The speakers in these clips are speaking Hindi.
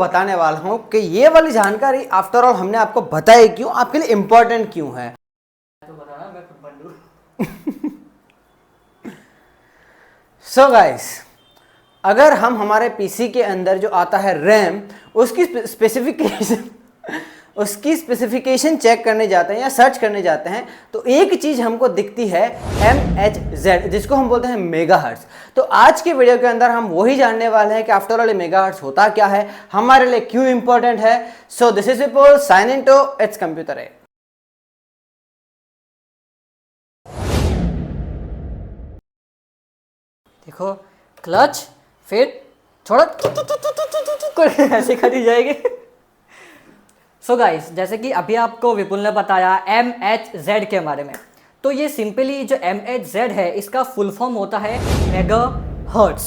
बताने वाला हूं कि ये वाली जानकारी आफ्टर ऑल हमने आपको बताई क्यों, आपके लिए इंपॉर्टेंट क्यों है। तो बताना मैं खुद बंदू। सो गाइस, अगर हम हमारे पीसी के अंदर जो आता है रैम, उसकी स्पेसिफिकेशन चेक करने जाते हैं या सर्च करने जाते हैं तो एक चीज हमको दिखती है MHz, जिसको हम बोलते हैं मेगाहर्ट्ज। तो आज के वीडियो के अंदर हम वही जानने वाले हैं कि आफ्टर ऑल मेगाहर्ट्ज होता क्या है, हमारे लिए क्यों इंपॉर्टेंट है। So this is Vipul sign in to its computer है। देखो क्लच, फिर थोड़ा ऐसे करी जाएगी। सो गाइस, जैसे कि अभी आपको विपुल ने बताया MHz के बारे में, तो ये सिंपली जो MHz है इसका फुल फॉर्म होता है मेगाहर्ट्ज।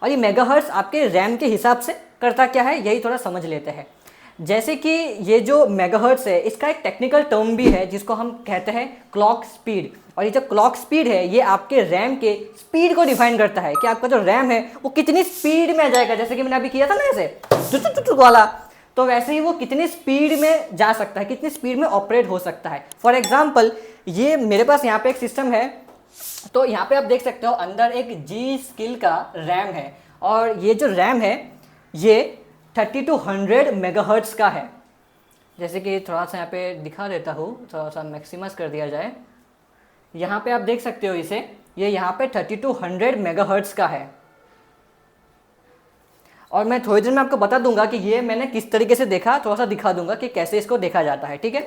और ये मेगाहर्ट्ज आपके रैम के हिसाब से करता क्या है, यही थोड़ा समझ लेते हैं। जैसे कि ये जो मेगाहर्ट्ज है इसका एक टेक्निकल टर्म भी है जिसको हम कहते हैं क्लॉक स्पीड। और ये जो क्लॉक स्पीड है ये आपके रैम के स्पीड को डिफाइन करता है कि आपका जो रैम है वो कितनी स्पीड में आ जाएगा। जैसे कि मैंने अभी किया था ना ऐसे वाला, तो वैसे ही वो कितनी स्पीड में जा सकता है, कितनी स्पीड में ऑपरेट हो सकता है। फॉर एग्जाम्पल, ये मेरे पास यहाँ पे एक सिस्टम है, तो यहाँ पे आप देख सकते हो अंदर एक G स्किल का रैम है। और ये जो रैम है ये 3200 मेगाहर्ट्ज का है। जैसे कि थोड़ा सा यहाँ पे दिखा देता हूँ, थोड़ा सा मैक्सिमस कर दिया जाए। यहाँ पे आप देख सकते हो इसे, ये यहाँ पे 3200 मेगाहर्ट्ज का है। और मैं थोड़ी देर में आपको बता दूंगा कि ये मैंने किस तरीके से देखा, थोड़ा सा दिखा दूंगा कि कैसे इसको देखा जाता है, ठीक है।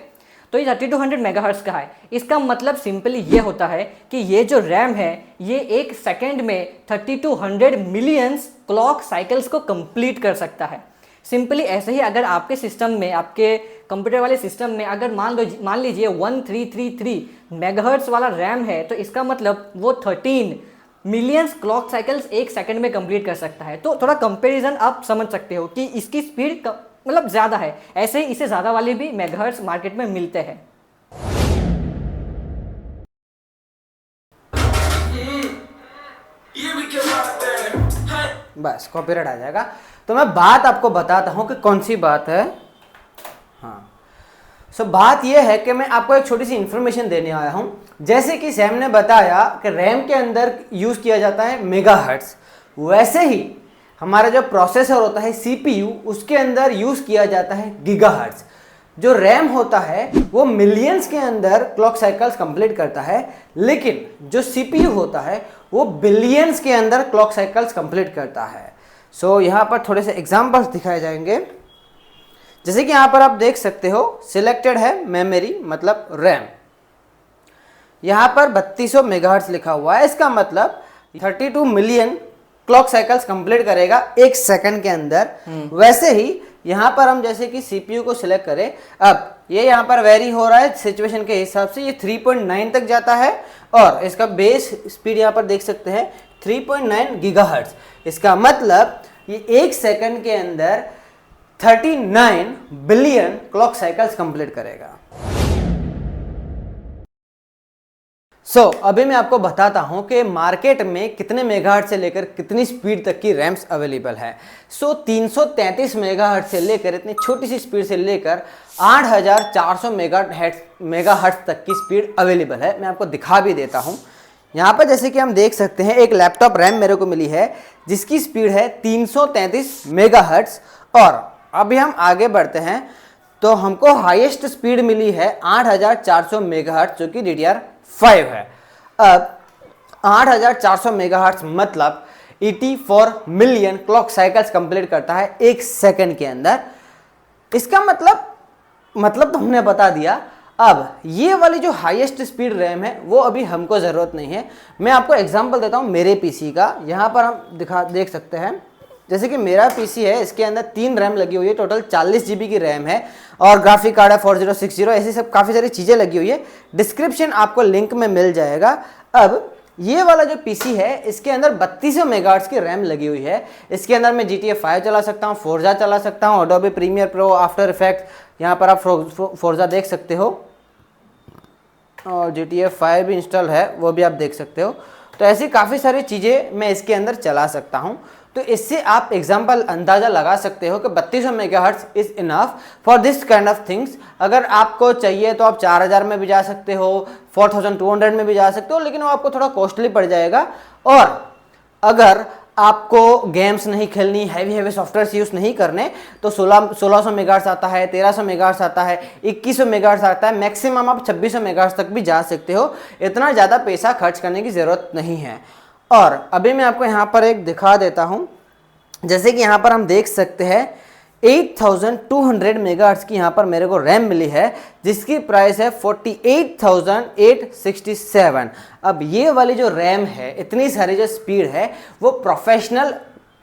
तो ये 3200 मेगाहर्ट्ज का है। इसका मतलब सिंपली ये होता है कि ये जो रैम है ये एक सेकेंड में 3200 मिलियंस क्लॉक साइकिल्स को कंप्लीट कर सकता है। सिंपली ऐसे ही अगर आपके सिस्टम में, आपके कंप्यूटर वाले सिस्टम में अगर मान लीजिए 1333 मेगाहर्ट्ज वाला रैम है, तो इसका मतलब वो 13 मिलियंस क्लॉक साइकिल्स एक सेकंड में कंप्लीट कर सकता है। तो थोड़ा कंपैरिजन आप समझ सकते हो कि इसकी स्पीड मतलब ज़्यादा है। ऐसे ही इससे ज़्यादा वाले भी मेगाहर्ट्ज मार्केट में मिलते हैं। बस कॉपीराइट आ जाएगा, तो मैं बात आपको बताता हूं कि कौन सी बात है। हाँ, सो बात यह है कि मैं आपको एक छोटी सी इंफॉर्मेशन देने आया हूं। जैसे कि सैम ने बताया कि रैम के अंदर यूज किया जाता है मेगाहर्ट्ज, वैसे ही हमारा जो प्रोसेसर होता है CPU, उसके अंदर यूज किया जाता है गीगाहर्ट्ज। जो रैम होता है वो मिलियंस के अंदर क्लॉक साइकिल्स कंप्लीट करता है, लेकिन जो CPU होता है वो बिलियंस के अंदर क्लॉक साइकिल्स कंप्लीट करता है। सो यहाँ पर थोड़े से एग्जांपल्स दिखाए जाएंगे। जैसे कि यहाँ पर आप देख सकते हो सिलेक्टेड है मेमोरी, मतलब रैम। यहाँ पर 3200 मेगाहर्ट्ज लिखा हुआ है, इसका मतलब 32 मिलियन क्लॉक साइकिल्स कंप्लीट करेगा एक सेकंड के अंदर। वैसे ही यहाँ पर हम जैसे कि CPU को सिलेक्ट करें, अब ये यहाँ पर वेरी हो रहा है सिचुएशन के हिसाब से, ये 3.9 तक जाता है और इसका बेस स्पीड यहाँ पर देख सकते हैं 3.9 गीगाहर्ट्ज। इसका मतलब ये एक सेकंड के अंदर 39 बिलियन क्लॉक साइकिल्स कंप्लीट करेगा। अभी मैं आपको बताता हूं कि मार्केट में कितने मेगाहर्ट्ज से लेकर कितनी स्पीड तक की रैम्स अवेलेबल है। 333 मेगाहर्ट्ज से लेकर इतनी छोटी सी स्पीड से लेकर 8400 मेगाहर्ट्ज तक की स्पीड अवेलेबल है। मैं आपको दिखा भी देता हूं। यहाँ पर जैसे कि हम देख सकते हैं एक लैपटॉप रैम मेरे को मिली है जिसकी स्पीड है 333 मेगाहर्ट्ज। और अभी हम आगे बढ़ते हैं तो हमको हाईएस्ट स्पीड मिली है 8400 मेगाहर्ट्ज, जो कि DDR5 है। अब 8400 मेगाहर्ट्ज मतलब 84 मिलियन क्लॉक साइकिल्स कंप्लीट करता है एक सेकंड के अंदर। इसका मतलब तो हमने बता दिया। अब ये वाली जो हाईएस्ट स्पीड रैम है वो अभी हमको ज़रूरत नहीं है। मैं आपको एग्जांपल देता हूँ मेरे पीसी का। यहाँ पर हम देख सकते हैं, जैसे कि मेरा पीसी है, इसके अंदर 3 रैम लगी हुई है, टोटल 40 GB की रैम है और ग्राफिक कार्ड है 4060, ऐसी सब काफ़ी सारी चीज़ें लगी हुई है। डिस्क्रिप्शन आपको लिंक में मिल जाएगा। अब ये वाला जो पीसी है इसके अंदर 3200 मेगाहर्ट्ज की रैम लगी हुई है। इसके अंदर मैं GTA 5 चला सकता हूँ, फोर्जा चला सकता हूँ, Adobe Premiere Pro, After Effects, यहाँ पर आप फोर्जा देख सकते हो और GTA 5 भी इंस्टॉल है, वो भी आप देख सकते हो। तो ऐसी काफ़ी सारी चीज़ें मैं इसके अंदर चला सकता हूँ। तो इससे आप एग्जाम्पल अंदाज़ा लगा सकते हो कि 3200 megahertz is enough for this kind of things. अगर आपको चाहिए तो आप 4000 में भी जा सकते हो, 4200 में भी जा सकते हो, लेकिन वो आपको थोड़ा कॉस्टली पड़ जाएगा। और अगर आपको गेम्स नहीं खेलनी, हैवी सॉफ्टवेयर यूज़ नहीं करने, तो 1600 मेगाहर्ट्ज आता है, 1300 मेगाहर्ट्ज आता है, 2100 मेगाहर्ट्ज आता है, मैक्सिमम आप 2600 मेगाहर्ट्ज तक भी जा सकते हो। इतना ज़्यादा पैसा खर्च करने की ज़रूरत नहीं है। और अभी मैं आपको यहाँ पर एक दिखा देता हूँ, जैसे कि यहाँ पर हम देख सकते हैं 8200 मेगाहर्ट्ज की यहाँ पर मेरे को रैम मिली है, जिसकी प्राइस है 48,867। अब ये वाली जो रैम है, इतनी सारी जो स्पीड है, वो प्रोफेशनल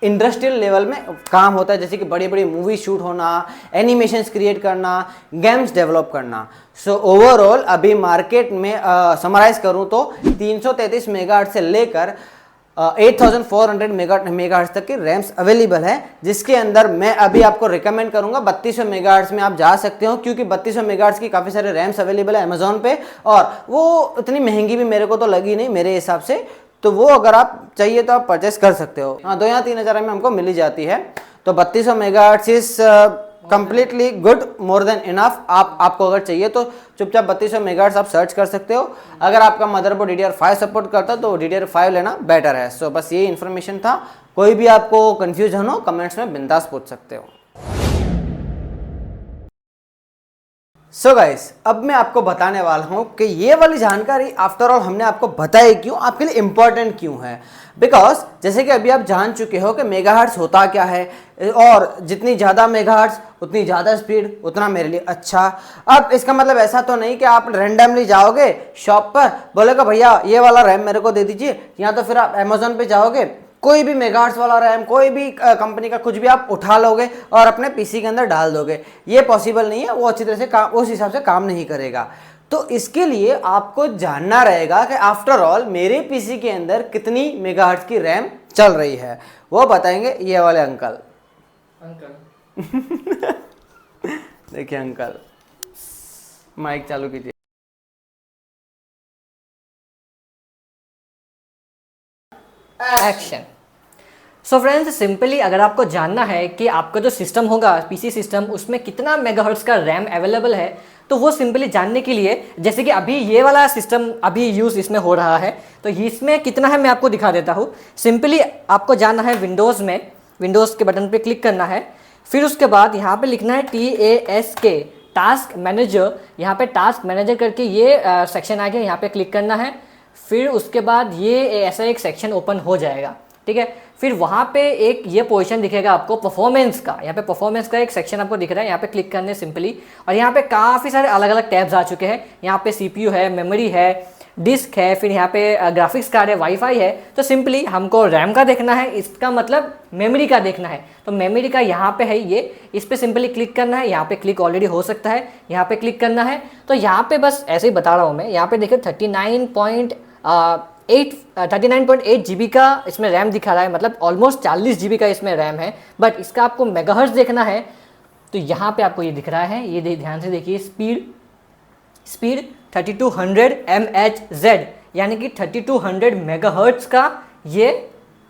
इंडस्ट्रियल लेवल में काम होता है, जैसे कि बड़ी बड़ी मूवी शूट होना, एनिमेशंस क्रिएट करना, गेम्स डेवलप करना। सो ओवरऑल अभी मार्केट में समराइज करूँ तो 333 मेगाहर्ट्ज से लेकर 8400 मेगाहर्ट्ज तक की रैम्स अवेलेबल है, जिसके अंदर मैं अभी आपको रिकमेंड करूंगा 3200 मेगाहर्ट्ज में आप जा सकते हो, क्योंकि 3200 मेगाहर्ट्ज की काफ़ी सारे रैम्स अवेलेबल है अमेजोन पे, और वो इतनी महंगी भी मेरे को तो लगी नहीं मेरे हिसाब से। तो वो अगर आप चाहिए तो आप परचेस कर सकते हो। हाँ, 2 या 3 हज़ार में हमको मिल ही जाती है। तो 3200 megahertz is completely good, more than enough. आपको अगर चाहिए तो चुपचाप 3200 मेगाहर्ट्ज आप सर्च कर सकते हो। अगर आपका मदरबोर्ड DDR5 सपोर्ट करता तो DDR5 लेना बेटर है। सो बस ये इन्फॉर्मेशन था। कोई भी आपको कंफ्यूजन हो कमेंट्स में बिंदास पूछ सकते हो। सो गाइस, अब मैं आपको बताने वाला हूं कि ये वाली जानकारी आफ्टर ऑल हमने आपको बताई क्यों, आपके लिए इंपॉर्टेंट क्यों है। बिकॉज जैसे कि अभी आप जान चुके हो कि मेगाहर्ट्ज होता क्या है, और जितनी ज़्यादा मेगाहर्ट्ज उतनी ज़्यादा स्पीड, उतना मेरे लिए अच्छा। अब इसका मतलब ऐसा तो नहीं कि आप रैंडमली जाओगे शॉप पर, बोलेगा भैया ये वाला रैम मेरे को दे दीजिए, या तो फिर आप अमेजोन पे जाओगे, कोई भी मेगाहर्ट्ज वाला रैम, कोई भी कंपनी का कुछ भी आप उठा लोगे और अपने पीसी के अंदर डाल दोगे। ये पॉसिबल नहीं है, वो अच्छी तरह से काम उस हिसाब से काम नहीं करेगा। तो इसके लिए आपको जानना रहेगा कि आफ्टर ऑल मेरे पीसी के अंदर कितनी मेगाहर्ट्ज की रैम चल रही है। वो बताएंगे ये वाले अंकल। देखिए अंकल, माइक चालू कीजिए। एक्शन। सो फ्रेंड्स, सिंपली अगर आपको जानना है कि आपका जो सिस्टम होगा, पीसी सिस्टम, उसमें कितना मेगाहर्ट्ज का रैम अवेलेबल है, तो वो सिंपली जानने के लिए, जैसे कि अभी ये वाला सिस्टम अभी यूज़ इसमें हो रहा है, तो इसमें कितना है मैं आपको दिखा देता हूँ। सिंपली आपको जाना है विंडोज़ में, विंडोज़ के बटन पे क्लिक करना है, फिर उसके बाद यहाँ पे लिखना है TASK, टास्क मैनेजर। यहाँ पे टास्क मैनेजर करके ये सेक्शन आ गया, यहाँ पे क्लिक करना है। फिर उसके बाद ये ऐसा एक सेक्शन ओपन हो जाएगा, ठीक है। फिर वहाँ पे एक ये पोजीशन दिखेगा आपको परफॉर्मेंस का, यहाँ पे परफॉर्मेंस का एक सेक्शन आपको दिख रहा है, यहाँ पे क्लिक करने सिंपली, और यहाँ पे काफ़ी सारे अलग अलग टैब्स आ चुके हैं। यहाँ पे CPU है, मेमोरी है, डिस्क है, फिर यहाँ पे ग्राफिक्स कार्ड है, वाईफाई है। तो सिंपली हमको रैम का देखना है, इसका मतलब मेमोरी का देखना है, तो मेमोरी का यहाँ पे है ये, इस पर सिंपली क्लिक करना है। यहाँ पे क्लिक ऑलरेडी हो सकता है, यहाँ पे क्लिक करना है। तो यहाँ पे बस ऐसे ही बता रहा हूँ मैं, यहाँ पे देखिए 39.8 GB का इसमें रैम दिखा रहा है, मतलब ऑलमोस्ट 40 GB का इसमें रैम है। बट इसका आपको मेगाहर्ट्ज देखना है, तो यहाँ पे आपको ये दिख रहा है, ये ध्यान से देखिए, स्पीड 3200 MHz, यानी कि 3200 मेगाहर्ट्ज का ये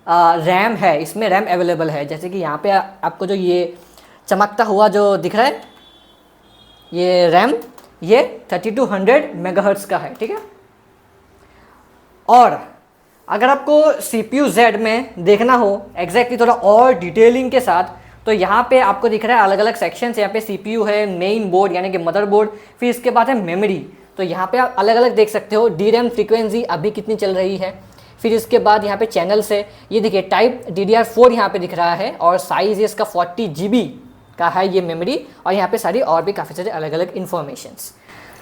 रैम है, इसमें रैम अवेलेबल है। जैसे कि यहाँ पे आपको जो ये चमकता हुआ जो दिख रहा है, ये रैम, ये 3200 मेगाहर्ट्ज का है, ठीक है। और अगर आपको CPU Z में देखना हो एग्जैक्टली थोड़ा और डिटेलिंग के साथ, तो यहाँ पे आपको दिख रहा है अलग अलग सेक्शंस। यहाँ पे CPU है, मेन बोर्ड यानी कि मदरबोर्ड, फिर इसके बाद है मेमोरी। तो यहाँ पे आप अलग अलग देख सकते हो, DRAM फ्रीक्वेंसी अभी कितनी चल रही है। फिर इसके बाद यहाँ पे चैनल्स है, ये देखिए टाइप DDR4 यहाँ पे दिख रहा है, और साइज इसका 40 GB का है ये मेमोरी, और यहाँ पे सारी और भी काफ़ी सारे अलग अलग इन्फॉर्मेशंस।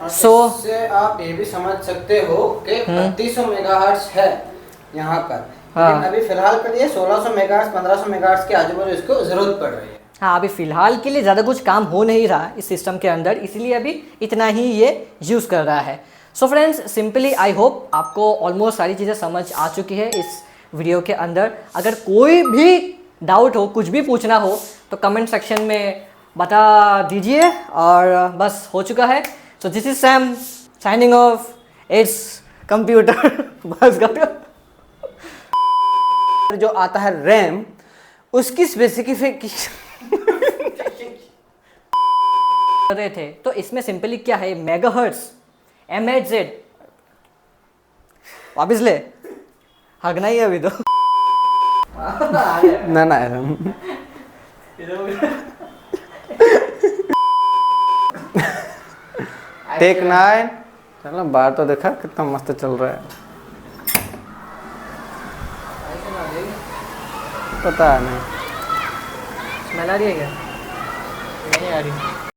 इससे आप ये भी समझ सकते हो कि 3200 मेगाहर्ट्ज है यहाँ पर, लेकिन अभी फिलहाल के लिए 1600 मेगाहर्ट्ज 1500 मेगाहर्ट्ज के आजू बाजू इसको जरूरत पड़ रही है। हाँ, अभी फिलहाल के लिए ज़्यादा कुछ काम हो नहीं रहा इस सिस्टम के अंदर, इसलिए अभी इतना ही ये यूज़ कर रहा है। So friends, simply I hope आपको ऑलमोस्ट सारी चीज़ें समझ आ चुकी है इस वीडियो के अंदर। अगर कोई भी डाउट हो, कुछ भी पूछना हो, तो कमेंट सेक्शन में बता दीजिए। और बस हो चुका है। So this is Sam signing off, it's computer. बस जो आता है रैम, उसकी स्पेसिफिकेशन कर रहे थे, तो इसमें सिंपली क्या है, मेगाहर्ट्ज, MHz, वापिस ले, हगना ही है अभी तो। ना ना टेक 9। चलो बाहर तो देखा कितना मस्त चल रहा है। पता नहीं स्मेल आ रही है क्या? नहीं आ रही।